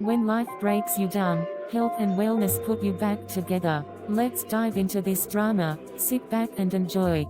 When life breaks you down, health and wellness put you back together. Let's dive into this drama. Sit back and enjoy.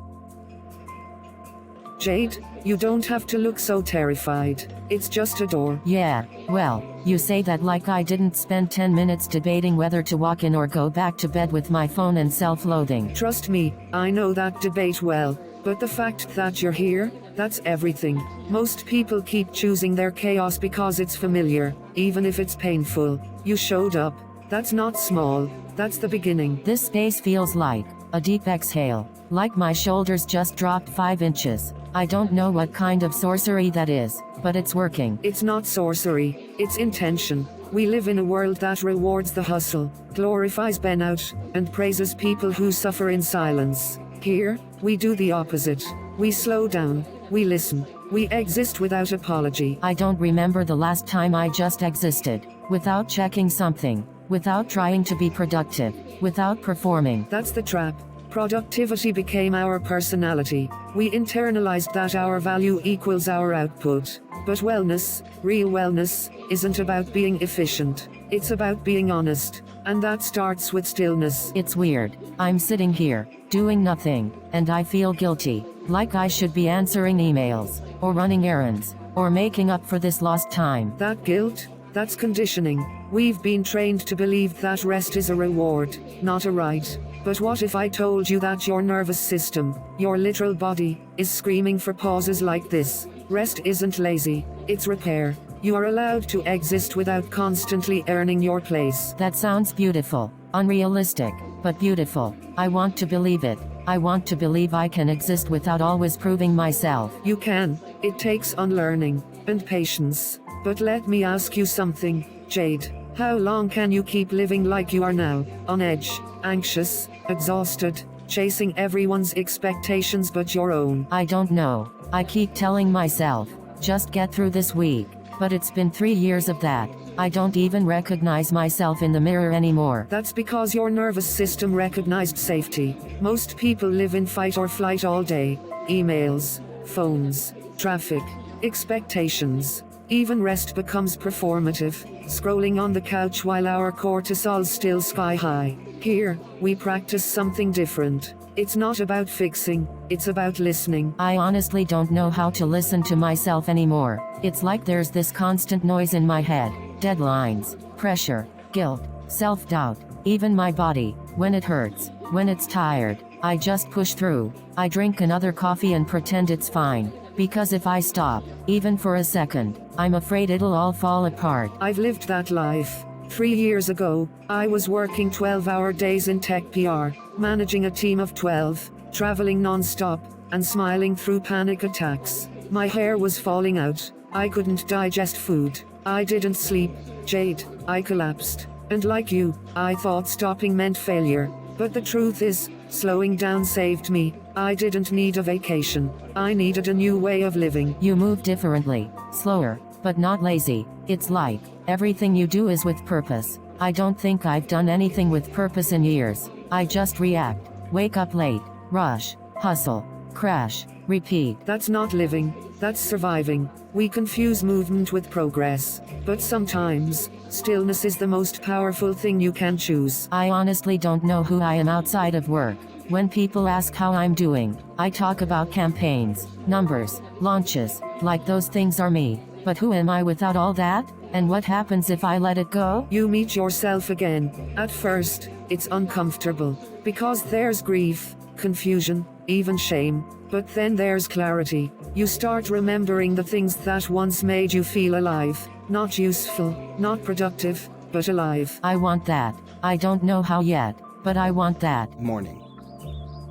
Jade, you don't have to look so terrified. It's just a door. Yeah, well, you say that like I didn't spend 10 minutes debating whether to walk in or go back to bed with my phone and self-loathing. Trust me, I know that debate well. But the fact that you're here, that's everything. Most people keep choosing their chaos because it's familiar, even if it's painful. You showed up. That's not small. That's the beginning. This space feels like a deep exhale. Like my shoulders just dropped 5 inches. I don't know what kind of sorcery that is, but it's working. It's not sorcery, it's intention. We live in a world that rewards the hustle, glorifies burnout, and praises people who suffer in silence. Here, we do the opposite. We slow down, we listen, we exist without apology. I don't remember the last time I just existed, without checking something, without trying to be productive, without performing. That's the trap. Productivity became our personality. We internalized that our value equals our output. But wellness, real wellness, isn't about being efficient. It's about being honest. And that starts with stillness. It's weird. I'm sitting here, doing nothing, and I feel guilty. Like I should be answering emails, or running errands, or making up for this lost time. That guilt, that's conditioning. We've been trained to believe that rest is a reward, not a right. But what if I told you that your nervous system, your literal body, is screaming for pauses like this? Rest isn't lazy, it's repair. You are allowed to exist without constantly earning your place. That sounds beautiful, unrealistic, but beautiful. I want to believe it. I want to believe I can exist without always proving myself. You can. It takes unlearning and patience. But let me ask you something, Jade. How long can you keep living like you are now, on edge, anxious, exhausted, chasing everyone's expectations but your own? I don't know. I keep telling myself, just get through this week. But it's been 3 years of that. I don't even recognize myself in the mirror anymore. That's because your nervous system recognized safety. Most people live in fight or flight all day. Emails, phones, traffic, expectations. Even rest becomes performative, scrolling on the couch while our cortisol's still sky high. Here, we practice something different. It's not about fixing, it's about listening. I honestly don't know how to listen to myself anymore. It's like there's this constant noise in my head. Deadlines, pressure, guilt, self-doubt, even my body, when it hurts, when it's tired. I just push through. I drink another coffee and pretend it's fine. Because if I stop, even for a second, I'm afraid it'll all fall apart. I've lived that life. 3 years ago, I was working 12-hour days in tech PR, managing a team of 12, traveling non-stop, and smiling through panic attacks. My hair was falling out. I couldn't digest food. I didn't sleep. Jade, I collapsed. And like you, I thought stopping meant failure. But the truth is, slowing down saved me. I didn't need a vacation. I needed a new way of living. You move differently, slower, but not lazy. It's like, everything you do is with purpose. I don't think I've done anything with purpose in years. I just react, wake up late, rush, hustle, crash, repeat. That's not living, that's surviving. We confuse movement with progress. But sometimes, stillness is the most powerful thing you can choose. I honestly don't know who I am outside of work. When people ask how I'm doing, I talk about campaigns, numbers, launches, like those things are me. But who am I without all that? And what happens if I let it go? You meet yourself again. At first, it's uncomfortable. Because there's grief, confusion, even shame. But then there's clarity. You start remembering the things that once made you feel alive. Not useful, not productive, but alive. I want that. I don't know how yet, but I want that. Morning.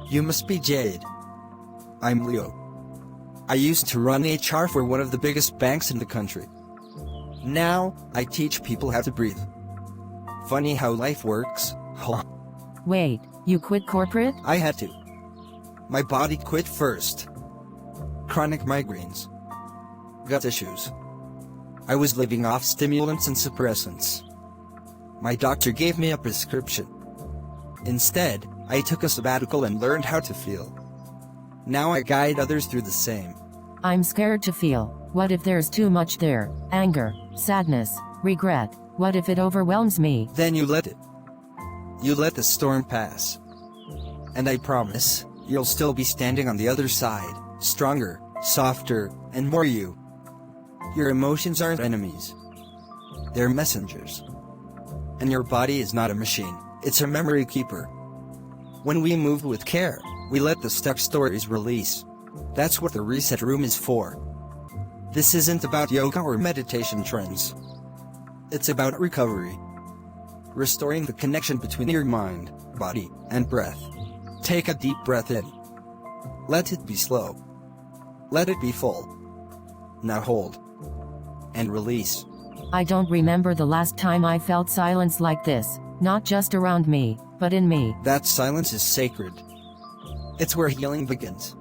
You must be Jade. I'm Leo. I used to run HR for one of the biggest banks in the country. Now, I teach people how to breathe. Funny how life works, huh? Wait, you quit corporate? I had to. My body quit first. Chronic migraines. Gut issues. I was living off stimulants and suppressants. My doctor gave me a prescription. Instead, I took a sabbatical and learned how to feel. Now I guide others through the same. I'm scared to feel. What if there's too much there? Anger, sadness, regret. What if it overwhelms me? Then you let it. You let the storm pass. And I promise, you'll still be standing on the other side, stronger, softer, and more you. Your emotions aren't enemies. They're messengers. And your body is not a machine, it's a memory keeper. When we move with care, we let the stuck stories release. That's what the reset room is for. This isn't about yoga or meditation trends. It's about recovery. Restoring the connection between your mind, body, and breath. Take a deep breath in. Let it be slow. Let it be full. Now hold. And release. I don't remember the last time I felt silence like this, not just around me, but in me. That silence is sacred. It's where healing begins.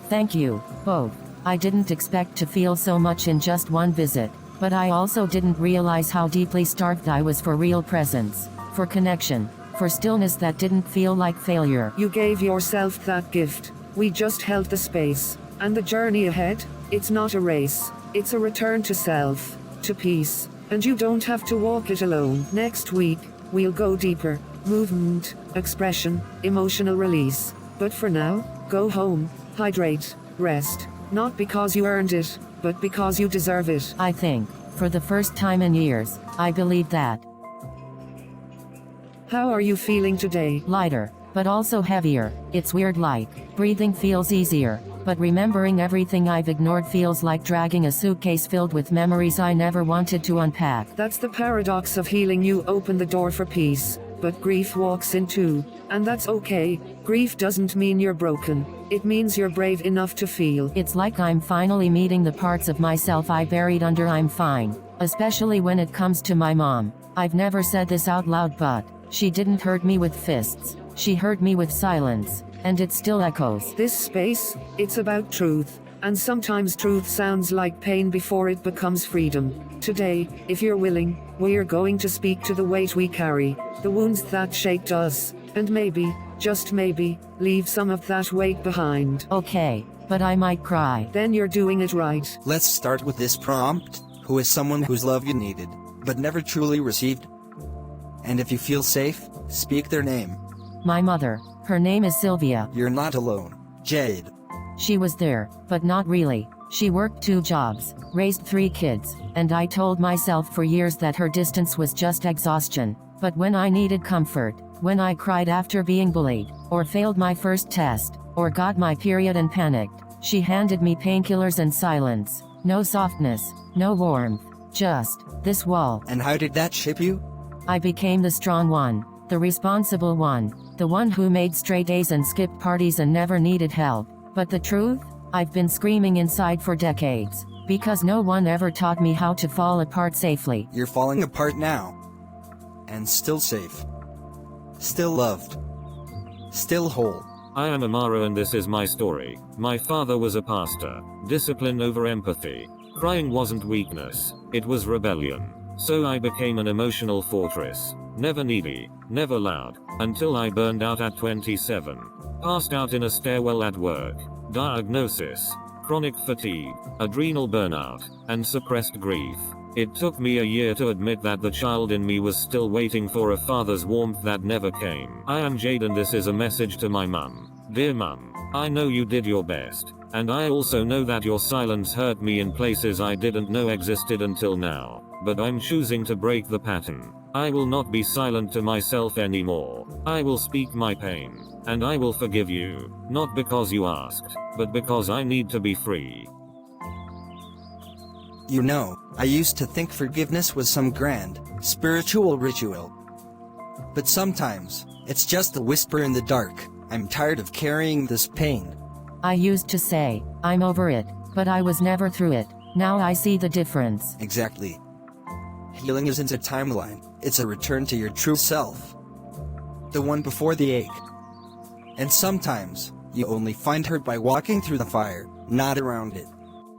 Thank you, both. I didn't expect to feel so much in just one visit, but I also didn't realize how deeply starved I was for real presence, for connection, for stillness that didn't feel like failure. You gave yourself that gift. We just held the space. And the journey ahead, it's not a race. It's a return to self, to peace. And you don't have to walk it alone. Next week, we'll go deeper. Movement, expression, emotional release. But for now, go home, hydrate, rest. Not because you earned it, but because you deserve it. I think, for the first time in years, I believe that. How are you feeling today? Lighter, but also heavier. It's weird, like, breathing feels easier, but remembering everything I've ignored feels like dragging a suitcase filled with memories I never wanted to unpack. That's the paradox of healing. You open the door for peace, but grief walks in too. And that's okay. Grief doesn't mean you're broken. It means you're brave enough to feel. It's like I'm finally meeting the parts of myself I buried under I'm fine, especially when it comes to my mom. I've never said this out loud, but she didn't hurt me with fists. She hurt me with silence, and it still echoes. This space, it's about truth. And sometimes truth sounds like pain before it becomes freedom. Today, if you're willing, we're going to speak to the weight we carry, the wounds that shaped us, and maybe, just maybe, leave some of that weight behind. Okay, but I might cry. Then you're doing it right. Let's start with this prompt. Who is someone whose love you needed, but never truly received? And if you feel safe, speak their name. My mother. Her name is Sylvia. You're not alone. Jade. She was there, but not really. She worked 2 jobs, raised 3 kids, and I told myself for years that her distance was just exhaustion. But when I needed comfort, when I cried after being bullied, or failed my first test, or got my period and panicked, she handed me painkillers and silence. No softness, no warmth, just this wall. And how did that shape you? I became the strong one, the responsible one, the one who made straight A's and skipped parties and never needed help. But the truth? I've been screaming inside for decades, because no one ever taught me how to fall apart safely. You're falling apart now. And still safe. Still loved. Still whole. I am Amara and this is my story. My father was a pastor. Discipline over empathy. Crying wasn't weakness, it was rebellion. So I became an emotional fortress. Never needy, never loud, until I burned out at 27. Passed out in a stairwell at work. Diagnosis: chronic fatigue, adrenal burnout, and suppressed grief. It took me a year to admit that the child in me was still waiting for a father's warmth that never came. I am Jade and this is a message to my mum. Dear mum, I know you did your best, and I also know that your silence hurt me in places I didn't know existed until now. But I'm choosing to break the pattern. I will not be silent to myself anymore. I will speak my pain. And I will forgive you, not because you asked, but because I need to be free. You know, I used to think forgiveness was some grand, spiritual ritual. But sometimes, it's just a whisper in the dark. I'm tired of carrying this pain. I used to say, I'm over it, but I was never through it. Now I see the difference. Exactly. Healing isn't a timeline, it's a return to your true self. The one before the ache. And sometimes, you only find her by walking through the fire, not around it.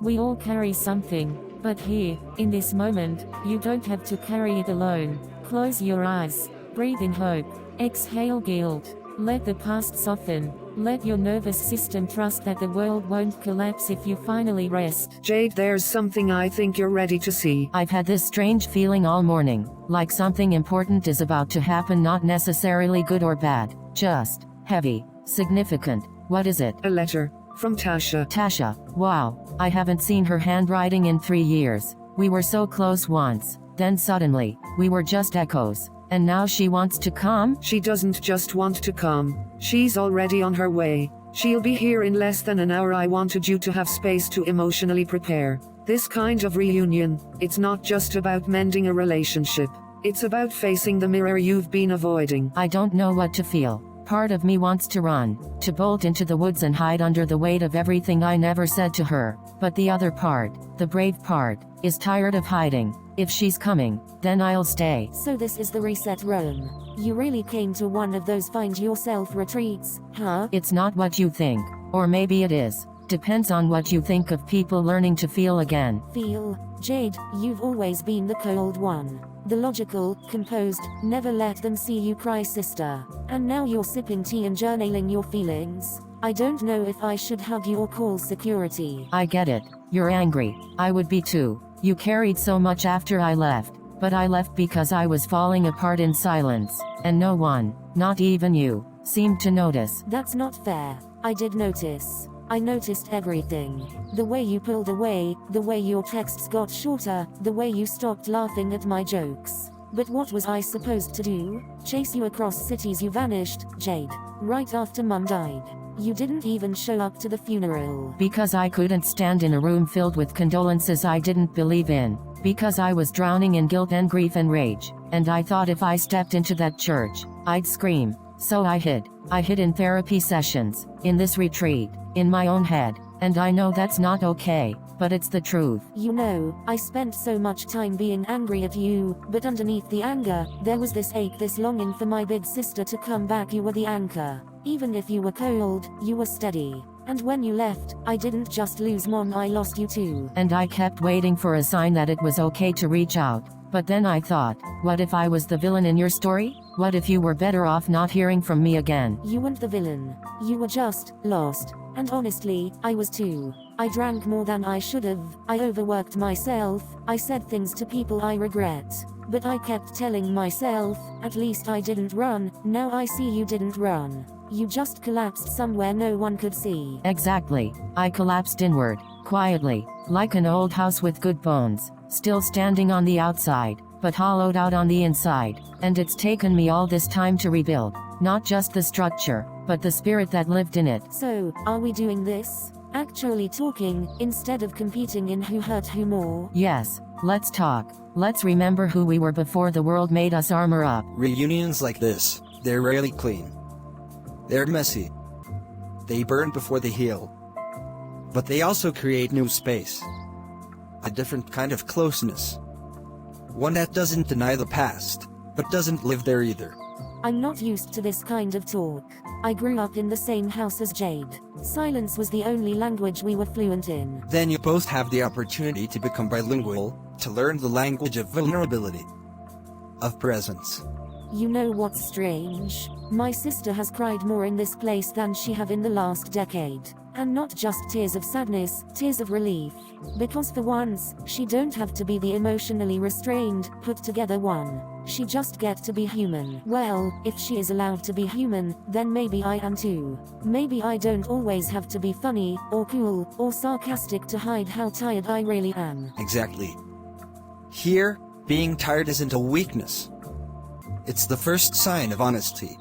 We all carry something, but here, in this moment, you don't have to carry it alone. Close your eyes, breathe in hope, exhale guilt, let the past soften, Let your nervous system trust that the world won't collapse if you finally rest. Jade, there's something I think you're ready to see. I've had this strange feeling all morning, like something important is about to happen, not necessarily good or bad, just heavy, significant. What is it? A letter from Tasha. Tasha. Wow, I haven't seen her handwriting in 3 years. We were so close once, then suddenly, we were just echoes. And now she wants to come? She doesn't just want to come. She's already on her way. She'll be here in less than an hour. I wanted you to have space to emotionally prepare. This kind of reunion, it's not just about mending a relationship. It's about facing the mirror you've been avoiding. I don't know what to feel. Part of me wants to run, to bolt into the woods and hide under the weight of everything I never said to her. But the other part, the brave part, is tired of hiding. If she's coming, then I'll stay. So this is the reset room. You really came to one of those find yourself retreats, huh? It's not what you think. Or maybe it is. Depends on what you think of people learning to feel again. Feel? Jade, you've always been the cold one. The logical, composed, never let them see you cry sister. And now you're sipping tea and journaling your feelings. I don't know if I should hug you or call security. I get it. You're angry. I would be too. You carried so much after I left. But I left because I was falling apart in silence. And no one, not even you, seemed to notice. That's not fair. I did notice. I noticed everything. The way you pulled away, the way your texts got shorter, the way you stopped laughing at my jokes. But what was I supposed to do? Chase you across cities? You vanished, Jade. Right after Mum died. You didn't even show up to the funeral. Because I couldn't stand in a room filled with condolences I didn't believe in. Because I was drowning in guilt and grief and rage. And I thought if I stepped into that church, I'd scream. So I hid. I hid in therapy sessions, in this retreat, in my own head. And I know that's not okay, but it's the truth. You know, I spent so much time being angry at you, but underneath the anger, there was this ache, this longing for my big sister to come back. You were the anchor. Even if you were cold, you were steady. And when you left, I didn't just lose Mom, I lost you too. And I kept waiting for a sign that it was okay to reach out. But then I thought, what if I was the villain in your story? What if you were better off not hearing from me again? You weren't the villain. You were just lost. And honestly, I was too. I drank more than I should have. I overworked myself. I said things to people I regret. But I kept telling myself, at least I didn't run. Now I see you didn't run. You just collapsed somewhere no one could see. Exactly. I collapsed inward, quietly, like an old house with good bones, still standing on the outside, but hollowed out on the inside. And it's taken me all this time to rebuild, not just the structure, but the spirit that lived in it. So, are we doing this? Actually talking, instead of competing in who hurt who more? Yes, let's talk. Let's remember who we were before the world made us armor up. Reunions like this, they're rarely clean. They're messy. They burn before they heal. But they also create new space. A different kind of closeness. One that doesn't deny the past, but doesn't live there either. I'm not used to this kind of talk. I grew up in the same house as Jade. Silence was the only language we were fluent in. Then you both have the opportunity to become bilingual, to learn the language of vulnerability. Of presence. You know what's strange? My sister has cried more in this place than she have in the last decade. And not just tears of sadness, tears of relief. Because for once, she don't have to be the emotionally restrained, put together one. She just get to be human. Well, if she is allowed to be human, then maybe I am too. Maybe I don't always have to be funny, or cool, or sarcastic to hide how tired I really am. Exactly. Here, being tired isn't a weakness. It's the first sign of honesty.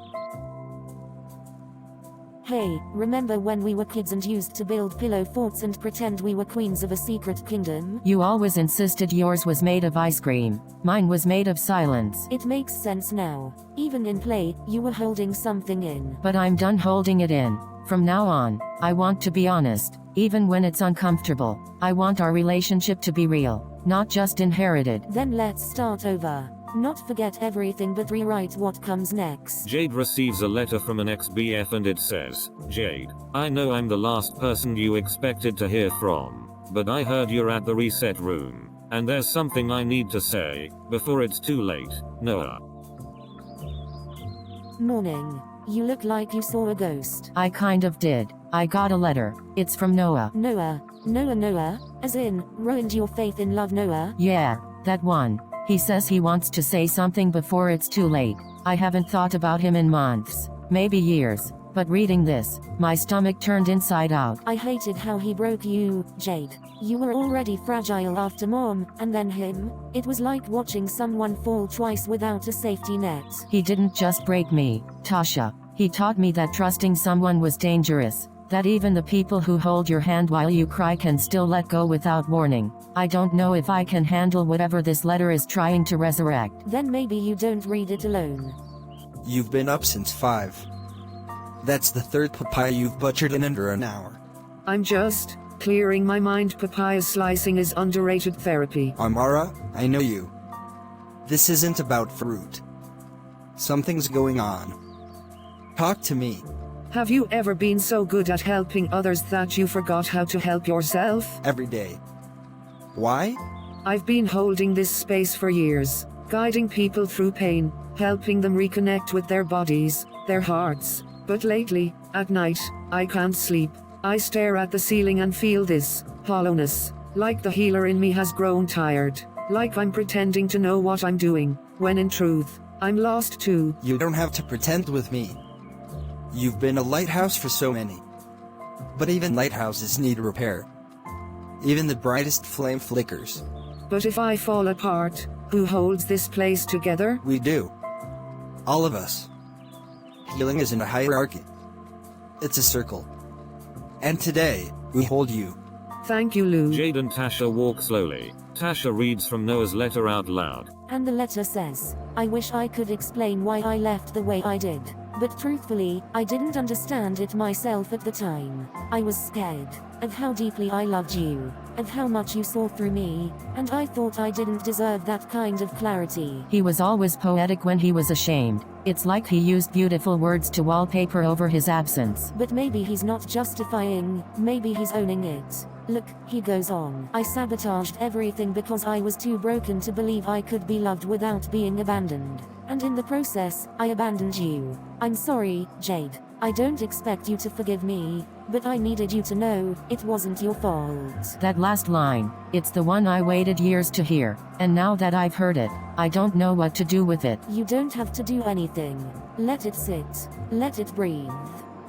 Hey, remember when we were kids and used to build pillow forts and pretend we were queens of a secret kingdom? You always insisted yours was made of ice cream. Mine was made of silence. It makes sense now. Even in play, you were holding something in. But I'm done holding it in. From now on, I want to be honest, even when it's uncomfortable. I want our relationship to be real, not just inherited. Then let's start over. Not forget everything but rewrite what comes next. Jade receives a letter from an ex-BF and it says, Jade, I know I'm the last person you expected to hear from, but I heard you're at the reset room, and there's something I need to say, before it's too late, Noah. Morning. You look like you saw a ghost. I kind of did. I got a letter. It's from Noah. Noah? As in, ruined your faith in love Noah? Yeah, that one. He says he wants to say something before it's too late. I haven't thought about him in months, maybe years. But reading this, my stomach turned inside out. I hated how he broke you, Jade. You were already fragile after Mom, and then him. It was like watching someone fall twice without a safety net. He didn't just break me, Tasha. He taught me that trusting someone was dangerous. That even the people who hold your hand while you cry can still let go without warning. I don't know if I can handle whatever this letter is trying to resurrect. Then maybe you don't read it alone. You've been up since 5. That's the 3rd papaya you've butchered in under an hour. I'm just clearing my mind. Papaya slicing is underrated therapy. Amara, I know you. This isn't about fruit. Something's going on. Talk to me. Have you ever been so good at helping others that you forgot how to help yourself? Every day. Why? I've been holding this space for years, guiding people through pain, helping them reconnect with their bodies, their hearts. But lately, at night, I can't sleep. I stare at the ceiling and feel this hollowness, like the healer in me has grown tired, like I'm pretending to know what I'm doing, when in truth, I'm lost too. You don't have to pretend with me. You've been a lighthouse for so many. But even lighthouses need repair. Even the brightest flame flickers. But if I fall apart, who holds this place together? We do. All of us. Healing isn't a hierarchy. It's a circle. And today, we hold you. Thank you, Lou. Jade and Tasha walk slowly. Tasha reads from Noah's letter out loud. And the letter says, I wish I could explain why I left the way I did. But truthfully, I didn't understand it myself at the time. I was scared of how deeply I loved you, of how much you saw through me, and I thought I didn't deserve that kind of clarity. He was always poetic when he was ashamed. It's like he used beautiful words to wallpaper over his absence. But maybe he's not justifying, maybe he's owning it. Look, he goes on. I sabotaged everything because I was too broken to believe I could be loved without being abandoned. And in the process, I abandoned you. I'm sorry, Jade. I don't expect you to forgive me, but I needed you to know, it wasn't your fault. That last line, it's the one I waited years to hear, and now that I've heard it, I don't know what to do with it. You don't have to do anything. Let it sit. Let it breathe.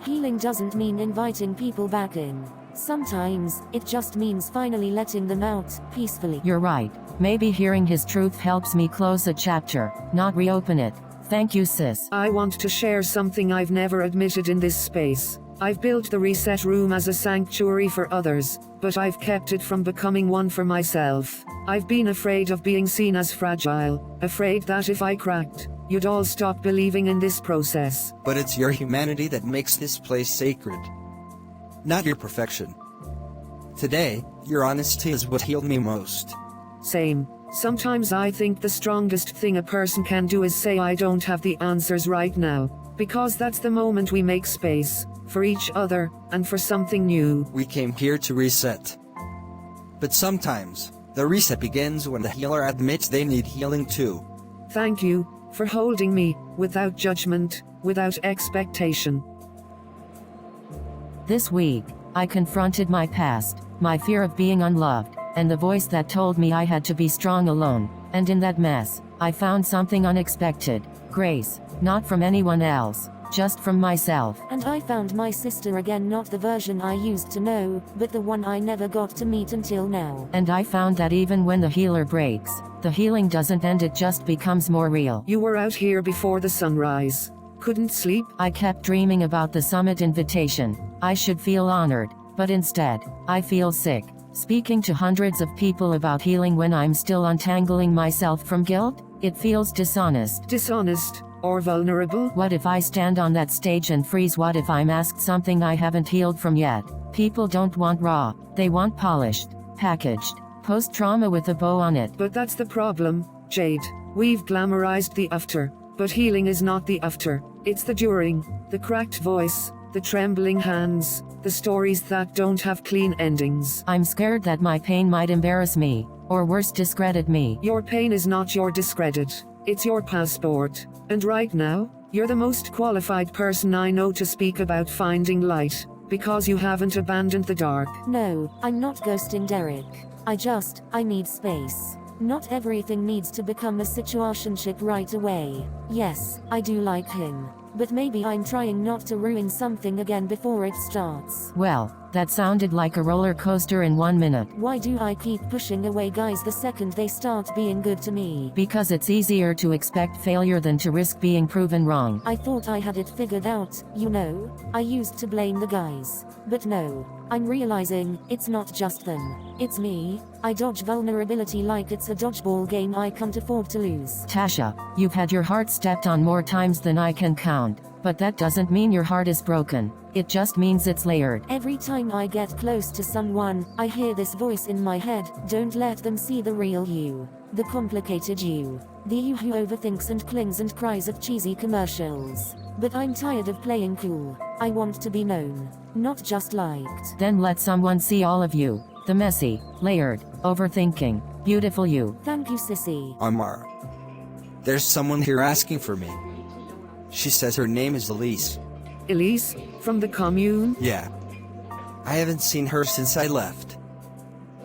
Healing doesn't mean inviting people back in. Sometimes, it just means finally letting them out, peacefully. You're right. Maybe hearing his truth helps me close a chapter, not reopen it. Thank you, sis. I want to share something I've never admitted in this space. I've built the reset room as a sanctuary for others, but I've kept it from becoming one for myself. I've been afraid of being seen as fragile, afraid that if I cracked, you'd all stop believing in this process. But it's your humanity that makes this place sacred. Not your perfection. Today, your honesty is what healed me most. Same. Sometimes I think the strongest thing a person can do is say I don't have the answers right now, because that's the moment we make space for each other and for something new. We came here to reset. But sometimes, the reset begins when the healer admits they need healing too. Thank you for holding me, without judgment, without expectation. This week, I confronted my past, my fear of being unloved, and the voice that told me I had to be strong alone. And in that mess, I found something unexpected. Grace, not from anyone else, just from myself. And I found my sister again, not the version I used to know, but the one I never got to meet until now. And I found that even when the healer breaks, the healing doesn't end, it just becomes more real. You were out here before the sunrise. Couldn't sleep? I kept dreaming about the summit invitation. I should feel honored, but instead, I feel sick. Speaking to hundreds of people about healing when I'm still untangling myself from guilt? It feels dishonest. Dishonest? Or vulnerable? What if I stand on that stage and freeze? What if I'm asked something I haven't healed from yet? People don't want raw, they want polished, packaged, post-trauma with a bow on it. But that's the problem, Jade. We've glamorized the after, but healing is not the after. It's the during, the cracked voice, the trembling hands, the stories that don't have clean endings. I'm scared that my pain might embarrass me, or worse, discredit me. Your pain is not your discredit. It's your passport. And right now, You're the most qualified person I know to speak about finding light, because you haven't abandoned the dark. No, I'm not ghosting Derek. I need space. Not everything needs to become a situationship right away. Yes, I do like him. But maybe I'm trying not to ruin something again before it starts. Well, that sounded like a roller coaster in 1 minute. Why do I keep pushing away guys the second they start being good to me? Because it's easier to expect failure than to risk being proven wrong. I thought I had it figured out, you know? I used to blame the guys. But no, I'm realizing, it's not just them. It's me. I dodge vulnerability like it's a dodgeball game I can't afford to lose. Tasha, you've had your heart stepped on more times than I can count. But that doesn't mean your heart is broken. It just means it's layered. Every time I get close to someone, I hear this voice in my head: don't let them see the real you. The complicated you. The you who overthinks and clings and cries at cheesy commercials. But I'm tired of playing cool. I want to be known, not just liked. Then let someone see all of you. The messy, layered, overthinking, beautiful you. Thank you, sissy. Amar. There's someone here asking for me. She says her name is Elise. Elise, from the commune? Yeah. I haven't seen her since I left.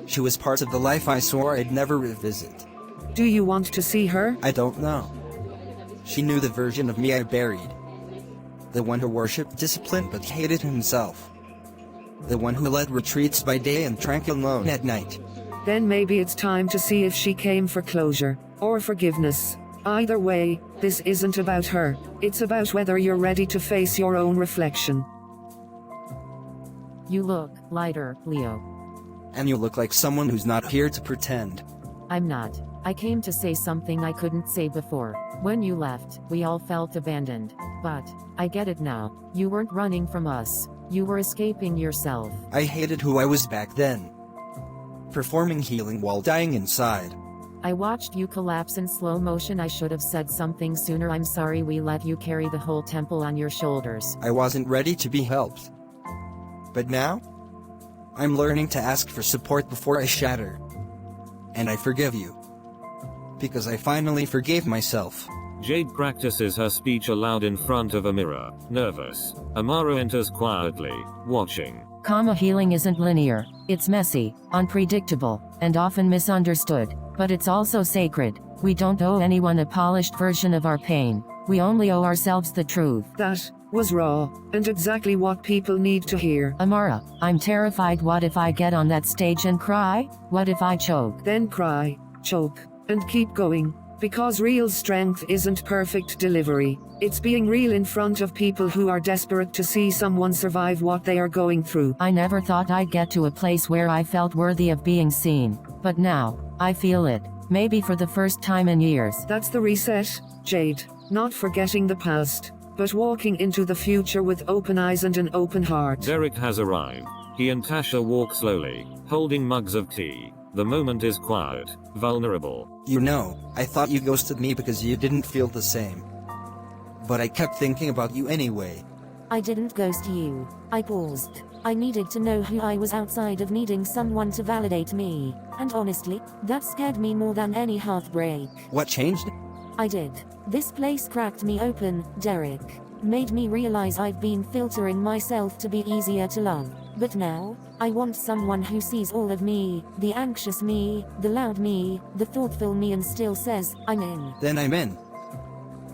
She was part of the life I swore I'd never revisit. Do you want to see her? I don't know. She knew the version of me I buried. The one who worshipped discipline but hated himself. The one who led retreats by day and drank alone at night. Then maybe it's time to see if she came for closure, or forgiveness. Either way, this isn't about her. It's about whether you're ready to face your own reflection. You look lighter, Leo. And you look like someone who's not here to pretend. I'm not. I came to say something I couldn't say before. When you left, we all felt abandoned. But I get it now. You weren't running from us. You were escaping yourself. I hated who I was back then. Performing healing while dying inside. I watched you collapse in slow motion. I should have said something sooner. I'm sorry we let you carry the whole temple on your shoulders. I wasn't ready to be helped. But now, I'm learning to ask for support before I shatter. And I forgive you. Because I finally forgave myself. Jade practices her speech aloud in front of a mirror, nervous. Amara enters quietly, watching. Healing isn't linear. It's messy, unpredictable, and often misunderstood. But it's also sacred. We don't owe anyone a polished version of our pain. We only owe ourselves the truth. That was raw, and exactly what people need to hear. Amara, I'm terrified. What if I get on that stage and cry? What if I choke? Then cry, choke, and keep going. Because real strength isn't perfect delivery. It's being real in front of people who are desperate to see someone survive what they are going through. I never thought I'd get to a place where I felt worthy of being seen. But now, I feel it. Maybe for the first time in years. That's the reset, Jade. Not forgetting the past, but walking into the future with open eyes and an open heart. Derek has arrived. He and Tasha walk slowly, holding mugs of tea. The moment is quiet, vulnerable. You know, I thought you ghosted me because you didn't feel the same. But I kept thinking about you anyway. I didn't ghost you. I paused. I needed to know who I was outside of needing someone to validate me. And honestly, that scared me more than any heartbreak. What changed? I did. This place cracked me open, Derek. Made me realize I've been filtering myself to be easier to love. But now, I want someone who sees all of me, the anxious me, the loud me, the thoughtful me, and still says, I'm in. Then I'm in.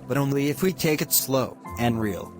But only if we take it slow and real.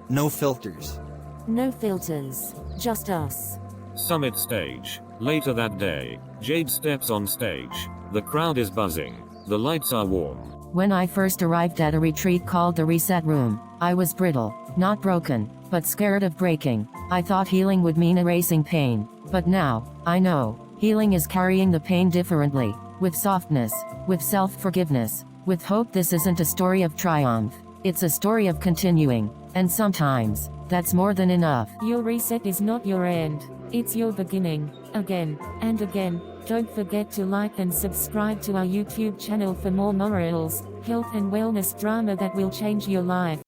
No filters. No filters. Just us. Summit stage. Later that day, Jade steps on stage. The crowd is buzzing. The lights are warm. When I first arrived at a retreat called the Reset Room, I was brittle, not broken, but scared of breaking. I thought healing would mean erasing pain. But now, I know, healing is carrying the pain differently, with softness, with self-forgiveness, with hope. This isn't a story of triumph. It's a story of continuing, and sometimes, that's more than enough. Your reset is not your end. It's your beginning. Again, and again. Don't forget to like and subscribe to our YouTube channel for more morals, health and wellness drama that will change your life.